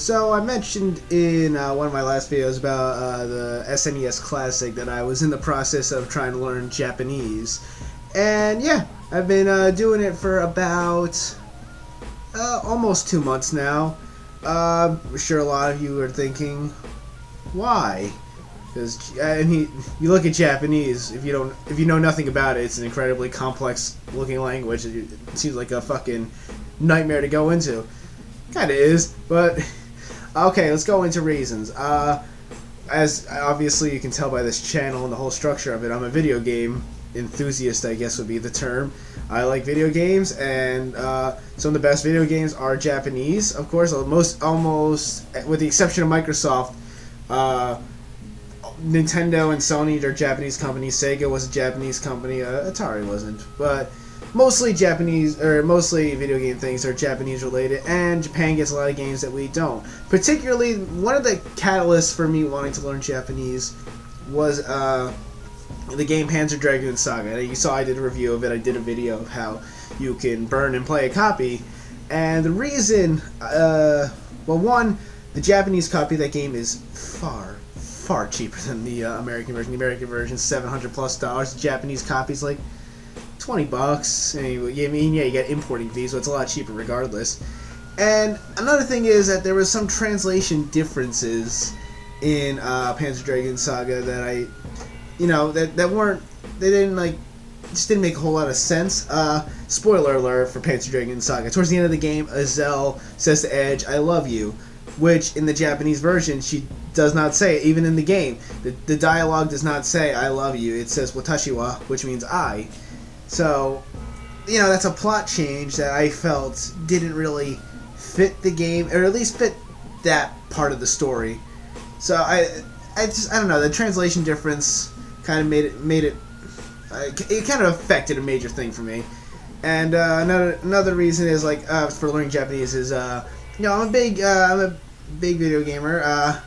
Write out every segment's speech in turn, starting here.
So I mentioned in one of my last videos about the SNES Classic that I was in the process of trying to learn Japanese. And yeah, I've been doing it for about almost 2 months now. I'm sure a lot of you are thinking, why? Because I mean, you look at Japanese. If you know nothing about it, it's an incredibly complex looking language. It seems like a fucking nightmare to go into. Kind of is, but okay. Let's go into reasons. As obviously you can tell by this channel and the whole structure of it, I'm a video game enthusiast, I guess would be the term. I like video games, and some of the best video games are Japanese, of course. Almost with the exception of Microsoft. Nintendo and Sony are Japanese companies. Sega was a Japanese company. Atari wasn't, but mostly Japanese, or mostly video game things are Japanese related, and Japan gets a lot of games that we don't. Particularly, one of the catalysts for me wanting to learn Japanese was the game Panzer Dragoon Saga. You saw I did a review of it. I did a video of how you can burn and play a copy, and the reason, well, one, the Japanese copy of that game is far cheaper than the American version. The American version is $700+. The Japanese copy is like $20. I mean, yeah, you get importing fees, so it's a lot cheaper regardless. And another thing is that there was some translation differences in Panzer Dragoon Saga that just didn't make a whole lot of sense. Spoiler alert for Panzer Dragoon Saga. Towards the end of the game, Azelle says to Edge, "I love you," which in the Japanese version she does not say it, even in the game. The dialogue does not say "I love you." It says "Watashi wa," which means I. So, that's a plot change that I felt didn't really fit the game, or at least fit that part of the story. So I don't know. The translation difference kind of made it. It kind of affected a major thing for me. And another reason is for learning Japanese is I'm a big video gamer.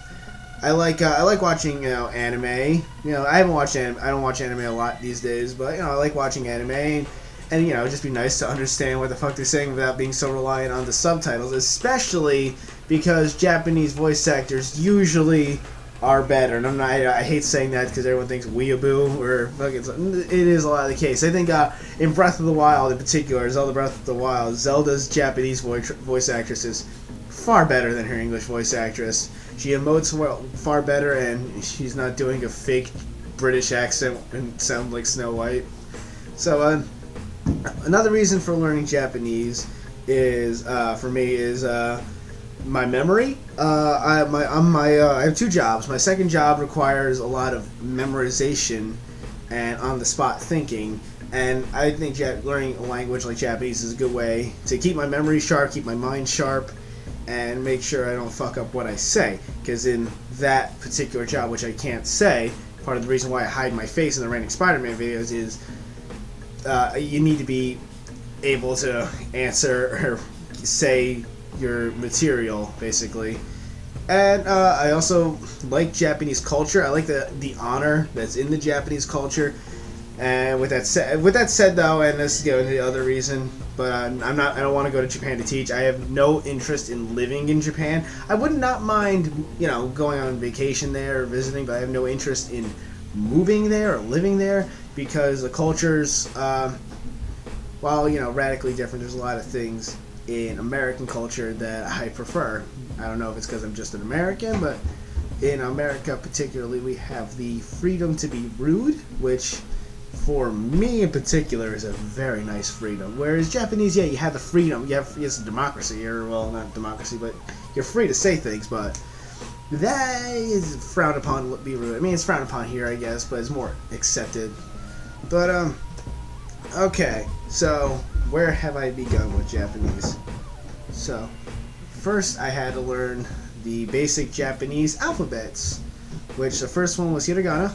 I like watching anime. I haven't watched anime. I don't watch anime a lot these days, but I like watching anime, and it'd just be nice to understand what the fuck they're saying without being so reliant on the subtitles, especially because Japanese voice actors usually are better. And I hate saying that because everyone thinks weeaboo or fucking. It is a lot of the case. I think in Breath of the Wild, in particular, Zelda Breath of the Wild, Zelda's Japanese voice actress is far better than her English voice actress. She emotes far better, and she's not doing a fake British accent and sound like Snow White. So another reason for learning Japanese is for me is my memory. I have 2 jobs. My second job requires a lot of memorization and on-the-spot thinking, and I think learning a language like Japanese is a good way to keep my memory sharp, keep my mind sharp, and make sure I don't fuck up what I say. Because in that particular job, which I can't say, part of the reason why I hide my face in the Raining Spider-Man videos is you need to be able to answer or say your material, basically. And I also like Japanese culture. I like the honor that's in the Japanese culture. And with that said, though, and this is going to the other reason, but I don't want to go to Japan to teach. I have no interest in living in Japan. I would not mind, going on vacation there or visiting, but I have no interest in moving there or living there because the culture's, while radically different, there's a lot of things in American culture that I prefer. I don't know if it's because I'm just an American, but in America particularly, we have the freedom to be rude, which for me in particular is a very nice freedom. Whereas Japanese, yeah, you have the freedom. It's a democracy, or well, not democracy, but you're free to say things, but that is frowned upon to be rude. I mean, it's frowned upon here, I guess, but it's more accepted. But okay, so where have I begun with Japanese? So first I had to learn the basic Japanese alphabets, which the first one was hiragana,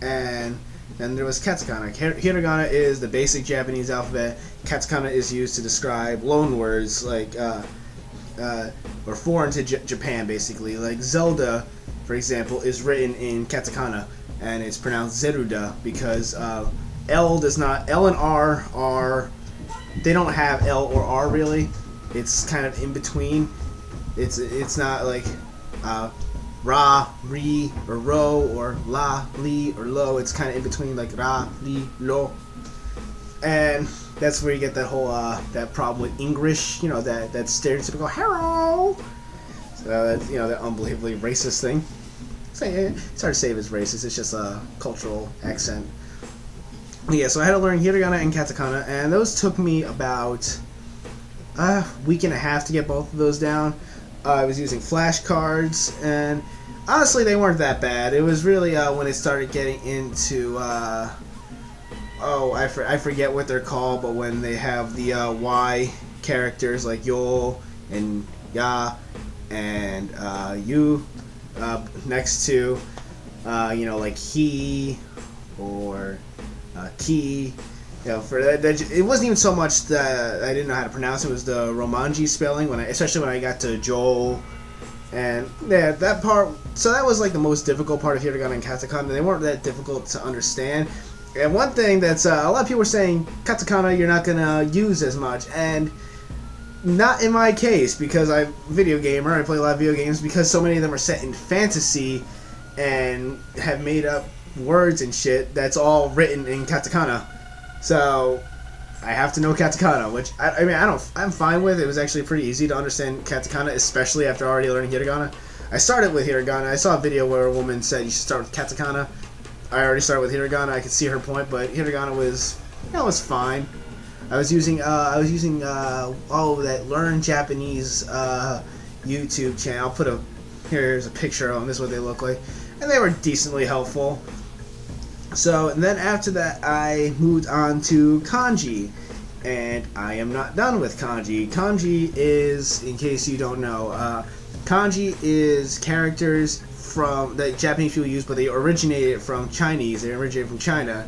and then there was katakana. Hiragana is the basic Japanese alphabet. Katakana is used to describe loan words like or foreign to Japan, basically. Like Zelda, for example, is written in katakana, and it's pronounced Zeruda because L and R are, they don't have L or R really. It's kind of in between. It's not like ra, ri, or ro, or la, li, or lo. It's kind of in between, like ra, li, lo. And that's where you get that whole that problem with English, that stereotypical hello. So that's that unbelievably racist thing. It's hard to say if it's racist. It's just a cultural accent. Yeah, so I had to learn hiragana and katakana, and those took me about a week and a half to get both of those down. I was using flashcards, and honestly, they weren't that bad. It was really when it started getting into I forget what they're called, but when they have the Y characters like yo and ya and you next to like he or ki. For that, it wasn't even so much that I didn't know how to pronounce it. It was the Romanji spelling especially when I got to Joel, and yeah, that part. So that was like the most difficult part of hiragana and katakana. They weren't that difficult to understand. And one thing that's a lot of people were saying, katakana you're not gonna use as much, and not in my case, because I'm a video gamer. I play a lot of video games, because so many of them are set in fantasy and have made up words and shit that's all written in katakana. So I have to know katakana, which I'm fine with. It was actually pretty easy to understand katakana, especially after already learning hiragana. I started with hiragana. I saw a video where a woman said you should start with katakana. I already started with hiragana. I could see her point, but hiragana was was fine. I was using all of that Learn Japanese YouTube channel. Here's a picture of them. This is what they look like, and they were decently helpful. So, and then after that, I moved on to kanji, and I am not done with kanji. Kanji is, in case you don't know, kanji is characters that Japanese people use, but they originated from Chinese. They originated from China,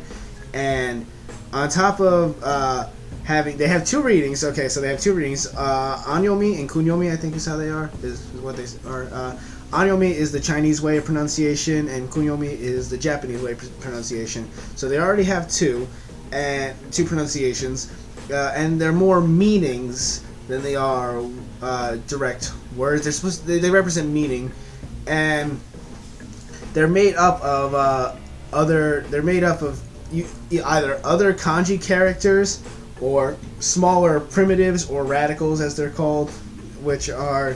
and on top of they have two readings. Okay, so they have two readings. Anyomi and kunyomi, I think is how they are. Is what they are. Anyomi is the Chinese way of pronunciation, and kunyomi is the Japanese way of pronunciation. So they already have two pronunciations, and they're more meanings than they are direct words. They represent meaning, and they're made up of either other kanji characters or smaller primitives or radicals, as they're called, which are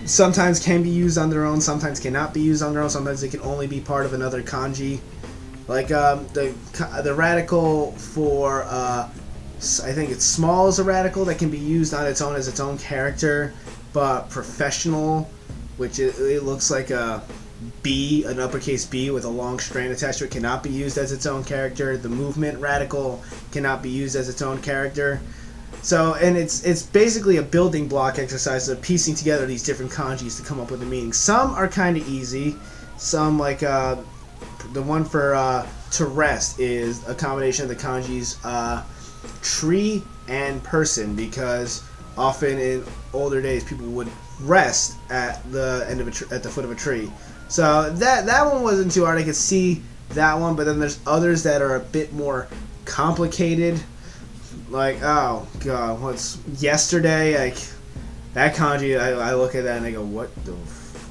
sometimes can be used on their own, sometimes cannot be used on their own, sometimes they can only be part of another kanji. Like the radical for I think it's small is a radical that can be used on its own as its own character, but professional, which it looks like a B, an uppercase B with a long strand attached to it, cannot be used as its own character. The movement radical cannot be used as its own character. So, and it's basically a building block exercise of piecing together these different kanjis to come up with a meaning. Some are kind of easy. Some, like the one for to rest, is a combination of the kanjis tree and person, because often in older days people would rest at the end of at the foot of a tree. So that one wasn't too hard. I could see that one, but then there's others that are a bit more complicated. Like, oh god, what's yesterday? Like that kanji, I look at that and I go,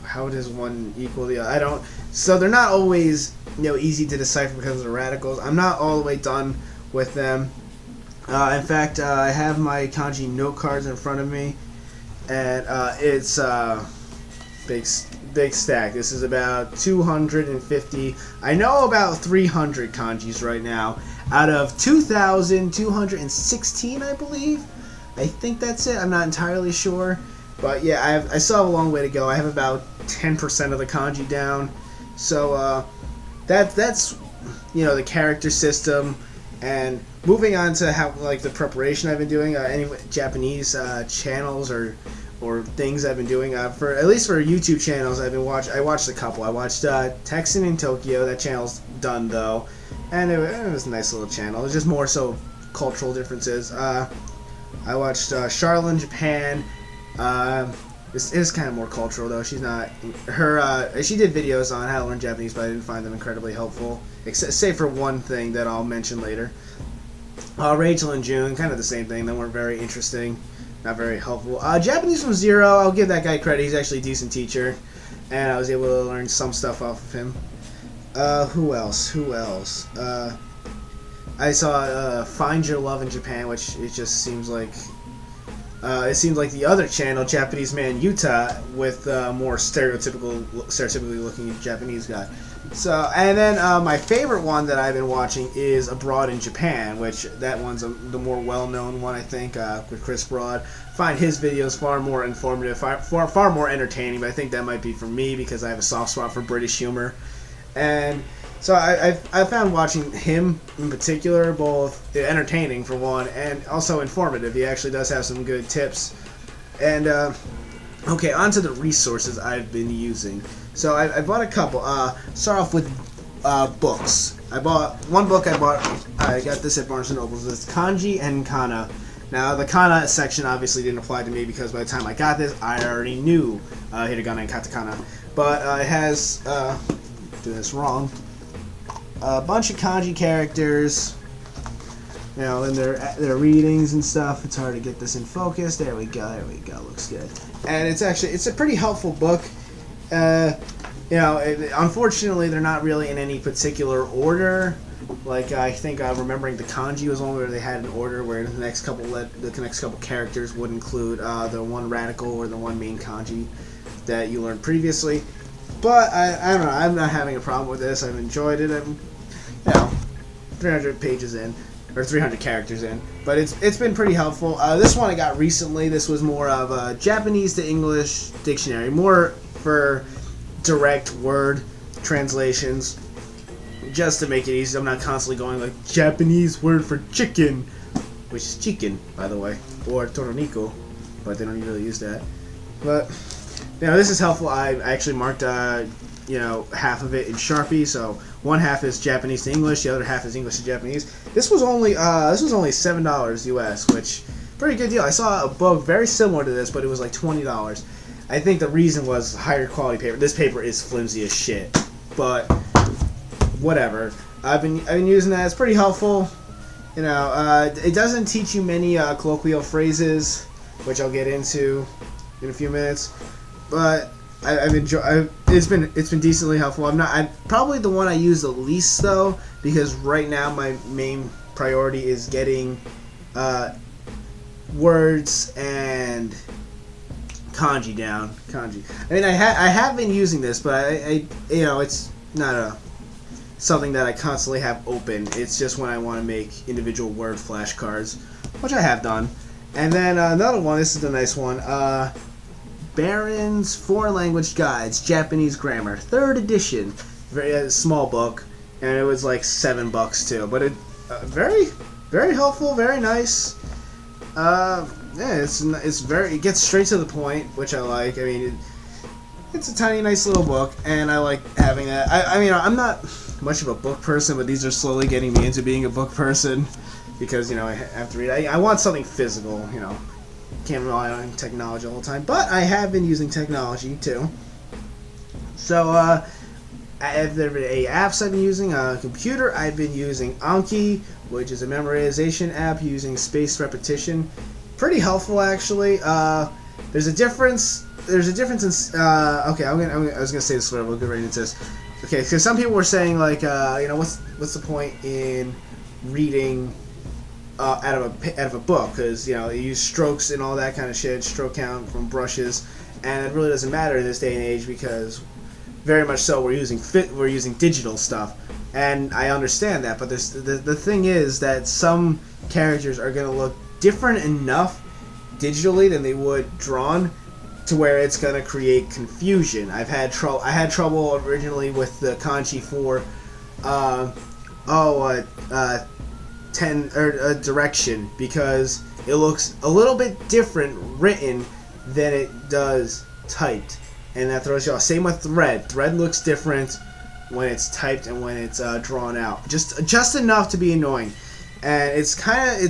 how does one equal the other? I don't. So they're not always easy to decipher because of the radicals. I'm not all the way done with them. In fact, I have my kanji note cards in front of me, and it's big stack. This is about 250. I know about 300 kanjis right now out of 2,216, I believe. I think that's it. I'm not entirely sure, but yeah, I still have a long way to go. I have about 10% of the kanji down. So that's the character system. And moving on to how the preparation I've been doing, any Japanese channels or things I've been doing for at least for YouTube channels I watched a couple. I watched Texan in Tokyo. That channel's done though, and it was a nice little channel. It's just more so cultural differences. I watched Charlotte in Japan. This is kind of more cultural though. She's not she did videos on how to learn Japanese, but I didn't find them incredibly helpful, save for one thing that I'll mention later. Rachel and June, kind of the same thing. They weren't very interesting. not very helpful. Japanese from Zero, I'll give that guy credit. He's actually a decent teacher, and I was able to learn some stuff off of him. Who else? I saw Find Your Love in Japan, which it just seems like the other channel, Japanese Man Utah, with more stereotypically looking Japanese guy. So, and then my favorite one that I've been watching is Abroad in Japan, which that one's the more well-known one, I think, with Chris Broad. Find his videos far more informative, far more entertaining, but I think that might be for me because I have a soft spot for British humor. And so I found watching him in particular both entertaining for one and also informative. He actually does have some good tips. And okay, on to the resources I've been using. So I bought a couple. Start off with books. I bought one book. I got this at Barnes & Noble's. It's Kanji and Kana. Now the Kana section obviously didn't apply to me because by the time I got this, I already knew Hiragana and Katakana. But it has, do this wrong, a bunch of kanji characters, you know, and their readings and stuff. It's hard to get this in focus. There we go. Looks good. And it's a pretty helpful book. You know, unfortunately, they're not really in any particular order. Like I think remembering the kanji was one where they had an order where the next couple characters would include the one radical or the one main kanji that you learned previously. But I don't know. I'm not having a problem with this. I've enjoyed it. I'm, 300 pages in, or 300 characters in. But it's been pretty helpful. This one I got recently. This was more of a Japanese to English dictionary, more for direct word translations, just to make it easy. I'm not constantly going like Japanese word for chicken, which is chicken, by the way, or toroniko, but they don't really use that. But this is helpful. I actually marked half of it in Sharpie, so one half is Japanese to English, the other half is English to Japanese. This was only $7 US, which pretty good deal. I saw a book very similar to this, but it was like $20. I think the reason was higher quality paper. This paper is flimsy as shit, but whatever. I've been using that. It's pretty helpful. It doesn't teach you many colloquial phrases, which I'll get into in a few minutes. But I've enjoyed. It's been decently helpful. I'm probably the one I use the least though, because right now my main priority is getting words and kanji down. Kanji. I mean, I have been using this, but it's not something that I constantly have open. It's just when I want to make individual word flashcards, which I have done. And then another one. This is the nice one. Barron's Foreign Language Guides, Japanese Grammar, 3rd edition. Very small book, and it was like $7 too. But it very, very helpful, very nice. It gets straight to the point, which I like. I mean, it's a tiny, nice little book, and I like having that. I'm not much of a book person, but these are slowly getting me into being a book person because I have to read. I want something physical. Can't rely on technology all the time, but I have been using technology too. So, if there are any apps I've been using on a computer, I've been using Anki, which is a memorization app using spaced repetition. Pretty helpful, actually. There's a difference. There's a difference in. Okay, I was gonna say this. We'll get right into this. Okay, because some people were saying like, what's the point in reading out of a book? Because you use strokes and all that kind of shit, stroke count from brushes, and it really doesn't matter in this day and age because very much so we're using digital stuff, and I understand that. But the thing is that some characters are gonna look different enough digitally than they would drawn to where it's gonna create confusion. I had trouble originally with the kanji for direction because it looks a little bit different written than it does typed, and that throws you off. Same with thread. Thread looks different when it's typed and when it's drawn out. Just enough to be annoying, and it's kind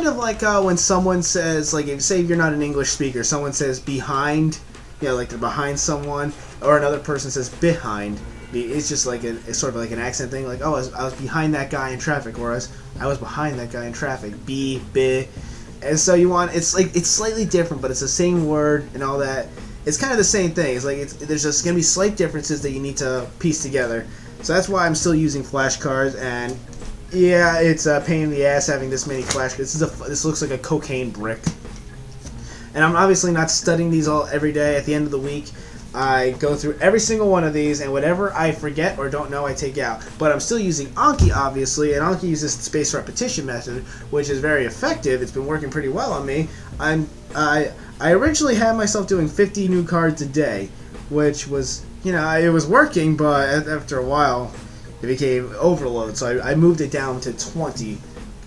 of like when someone says, like, if you're not an English speaker, someone says behind, like they're behind someone, or another person says behind. It's just like it's sort of like an accent thing, like, oh, I was behind that guy in traffic, or I was behind that guy in traffic. Be. And so you want it's slightly different, but it's the same word and all that. It's kind of the same thing. It's like there's just gonna be slight differences that you need to piece together. So that's why I'm still using flashcards. And yeah, it's a pain in the ass having this many flashcards. This looks like a cocaine brick. And I'm obviously not studying these all every day. At the end of the week, I go through every single one of these, and whatever I forget or don't know, I take out. But I'm still using Anki, obviously, and Anki uses the spaced repetition method, which is very effective. It's been working pretty well on me. I originally had myself doing 50 new cards a day, which was, it was working, but after a while, it became overload. So I moved it down to 20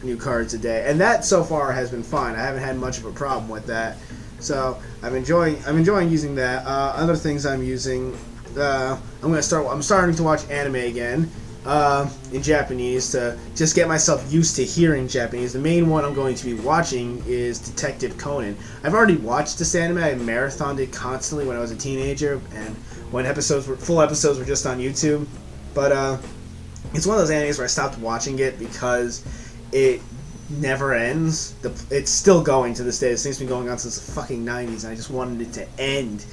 new cards a day, and that so far has been fine. I haven't had much of a problem with that. So I'm enjoying using that. Other things I'm using, I'm starting to watch anime again in Japanese to just get myself used to hearing Japanese. The main one I'm going to be watching is Detective Conan. I've already watched this anime. I marathoned it constantly when I was a teenager, and when full episodes were just on YouTube. But it's one of those animes where I stopped watching it because it never ends. It's still going to this day. This thing's been going on since the fucking 90s, and I just wanted it to end.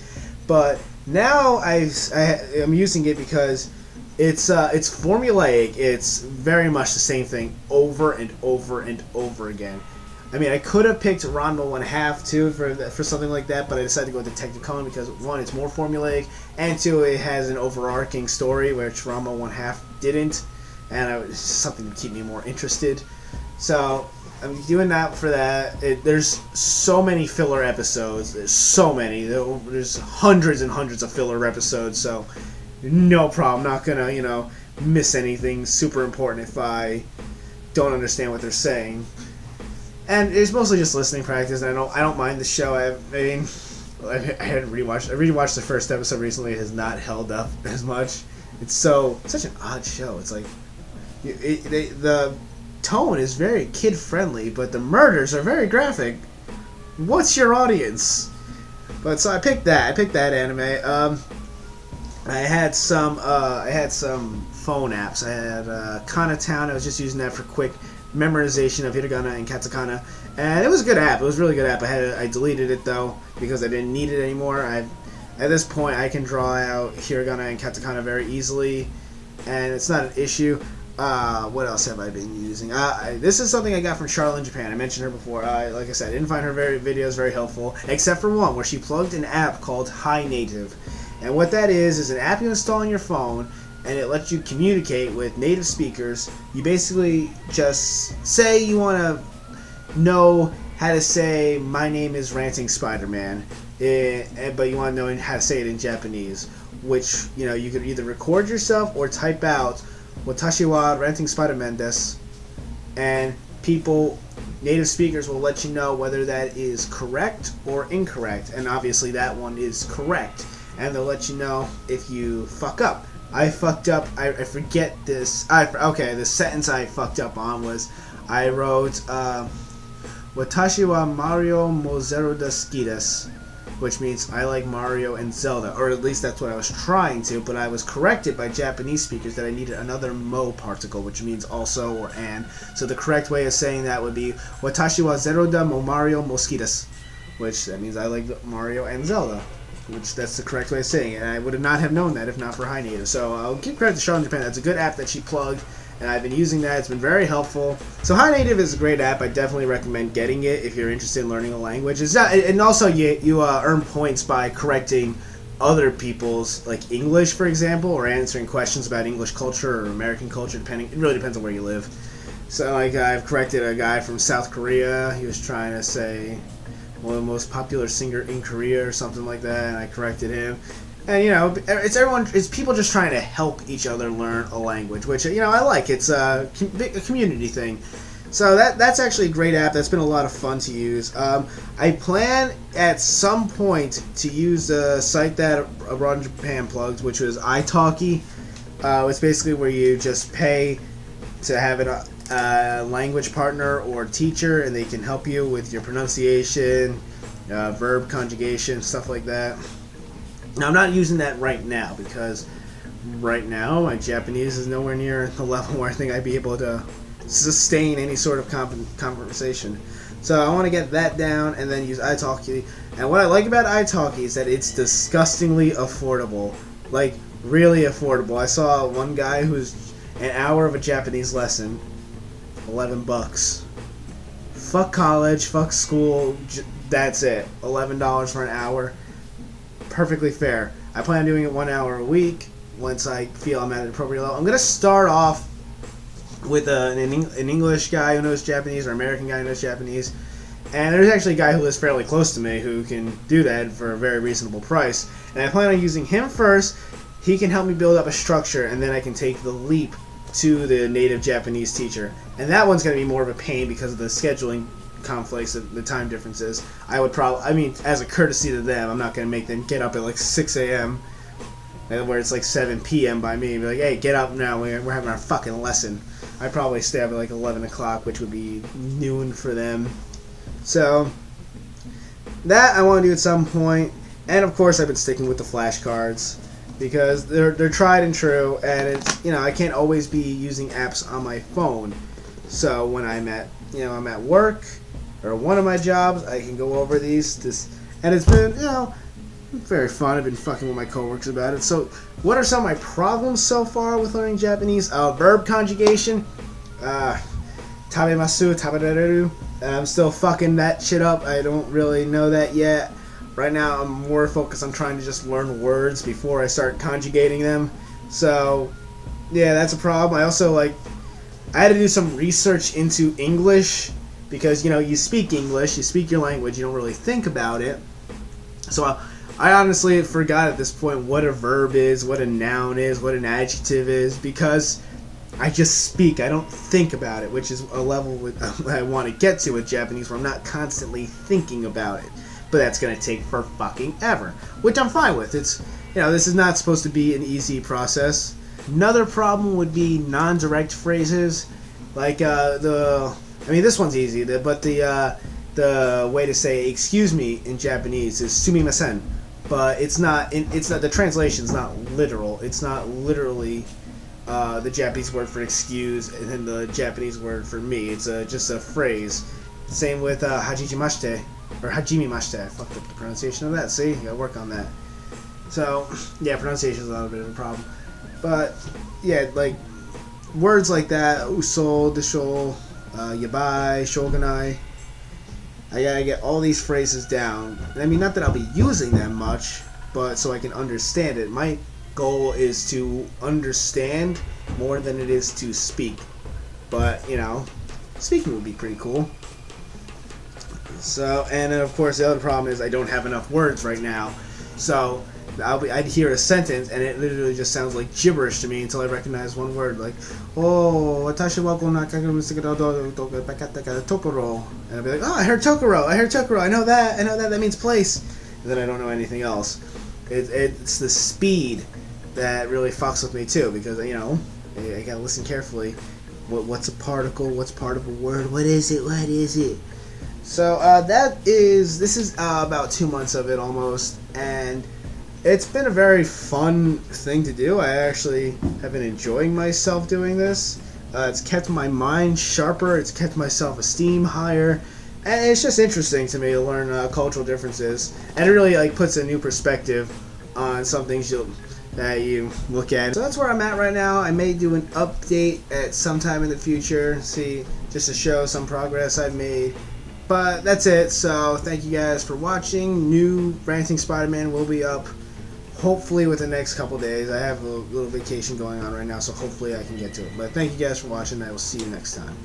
But now I'm using it because it's formulaic. It's very much the same thing over and over and over again. I mean, I could have picked Ranma 1/2 too for something like that, but I decided to go with Detective Conan because one, it's more formulaic, and two, it has an overarching story which Ranma 1/2 didn't, and it's something to keep me more interested. So I'm doing that for that. There's so many filler episodes. There's so many. There's hundreds and hundreds of filler episodes. So no problem. Not gonna miss anything super important if I don't understand what they're saying. And it's mostly just listening practice. And I don't mind the show. I rewatched the first episode recently. It has not held up as much. It's such an odd show. It's like the tone is very kid-friendly, but the murders are very graphic. What's your audience? But so I picked that anime. I had some phone apps. I had Kana Town. I was just using that for quick memorization of hiragana and katakana, and it was a good app. It was a really good app. I deleted it though because I didn't need it anymore. At this point I can draw out hiragana and katakana very easily, and it's not an issue. What else have I been using? This is something I got from Charlotte in Japan. I mentioned her before. Like I said, I didn't find her videos very helpful, except for one where she plugged an app called Hi Native. And what that is an app you install on your phone, and it lets you communicate with native speakers. You basically just say you want to know how to say, "My name is Ranting Spider-Man," but you want to know how to say it in Japanese, which, you could either record yourself or type out, "Watashi wa Ranting Spider-Man desu," and native speakers will let you know whether that is correct or incorrect, and obviously that one is correct, and they'll let you know if you fuck up. I fucked up. I forget this. The sentence I fucked up on was I wrote "Watashi wa Mario mo Zelda suki desu," which means I like Mario and Zelda, or at least that's what I was trying to, but I was corrected by Japanese speakers that I needed another mo particle, which means also or and. So the correct way of saying that would be "Watashi wa Zelda mo Mario mo suki desu," which that means I like Mario and Zelda, which that's the correct way of saying it, and I would not have known that if not for Hi Native. So I'll give credit to Charlotte in Japan. That's a good app that she plugged, and I've been using that. It's been very helpful. So Hi Native is a great app. I definitely recommend getting it if you're interested in learning a language. And also you earn points by correcting other people's, like English, for example, or answering questions about English culture or American culture, it really depends on where you live. So like I've corrected a guy from South Korea. He was trying to say one of the most popular singer in Korea or something like that, and I corrected him. And it's people just trying to help each other learn a language, which I like. It's a community thing. So that's actually a great app. That's been a lot of fun to use. I plan at some point to use the site that Abroad in Japan plugged, which was italki. It's basically where you just pay to have a language partner or teacher, and they can help you with your pronunciation, verb conjugation, stuff like that. Now, I'm not using that right now because right now my Japanese is nowhere near the level where I think I'd be able to sustain any sort of conversation. So I want to get that down and then use italki. And what I like about italki is that it's disgustingly affordable. Like, really affordable. I saw one guy who's an hour of a Japanese lesson, $11. Fuck college, fuck school, that's it. $11 for an hour. Perfectly fair. I plan on doing it 1 hour a week once I feel I'm at an appropriate level. I'm going to start off with an English guy who knows Japanese or American guy who knows Japanese. And there's actually a guy who lives fairly close to me who can do that for a very reasonable price. And I plan on using him first. He can help me build up a structure, and then I can take the leap to the native Japanese teacher. And that one's going to be more of a pain because of the scheduling conflicts, the time differences. I mean, as a courtesy to them, I'm not going to make them get up at like 6 a.m. where it's like 7 p.m. by me. Be like, hey, get up now, we're having our fucking lesson. I'd probably stay up at like 11 o'clock, which would be noon for them. So, that I want to do at some point. And of course, I've been sticking with the flashcards because they're tried and true, and it's, you know, I can't always be using apps on my phone. So when I'm at work or one of my jobs, I can go over these, and it's been, you know, very fun. I've been fucking with my coworkers about it. So what are some of my problems so far with learning Japanese? Verb conjugation. Tabemasu, tabereru. I'm still fucking that shit up. I don't really know that yet. Right now, I'm more focused on trying to just learn words before I start conjugating them. So, yeah, that's a problem. I also, I had to do some research into English because, you know, you speak English, you speak your language, you don't really think about it. So, I honestly forgot at this point what a verb is, what a noun is, what an adjective is, because I just speak. I don't think about it, which is a level I want to get to with Japanese where I'm not constantly thinking about it. But that's going to take for fucking ever, which I'm fine with. It's, you know, this is not supposed to be an easy process. Another problem would be non-direct phrases, like this one's easy, but the way to say excuse me in Japanese is sumimasen, but the translation's not literal. It's not literally the Japanese word for excuse and then the Japanese word for me. It's just a phrase. Same with hajimimashite. Or hajimimashite. I fucked up the pronunciation of that. See? You gotta work on that. So, yeah, pronunciation is a little bit of a problem. But, yeah, like, words like that, uso, desho, yabai, shogunai, I gotta get all these phrases down. I mean, not that I'll be using them much, but so I can understand it. My goal is to understand more than it is to speak. But, you know, speaking would be pretty cool. So, and then of course the other problem is I don't have enough words right now. So I'd hear a sentence and it literally just sounds like gibberish to me until I recognize one word, like, oh, watashi wa ko Tokoro. And I'll be like, oh, I heard Tokoro, I know that means place. And then I don't know anything else. It's the speed that really fucks with me too, because, you know, I gotta listen carefully. What's a particle? What's part of a word? What is it? So this is about 2 months of it almost, and it's been a very fun thing to do. I actually have been enjoying myself doing this. It's kept my mind sharper, it's kept my self-esteem higher, and it's just interesting to me to learn cultural differences, and it really puts a new perspective on some things that you look at. So that's where I'm at right now. I may do an update at some time in the future, just to show some progress I've made. But that's it, so thank you guys for watching. New Ranting Spider-Man will be up hopefully within the next couple days. I have a little vacation going on right now, so hopefully I can get to it. But thank you guys for watching, and I will see you next time.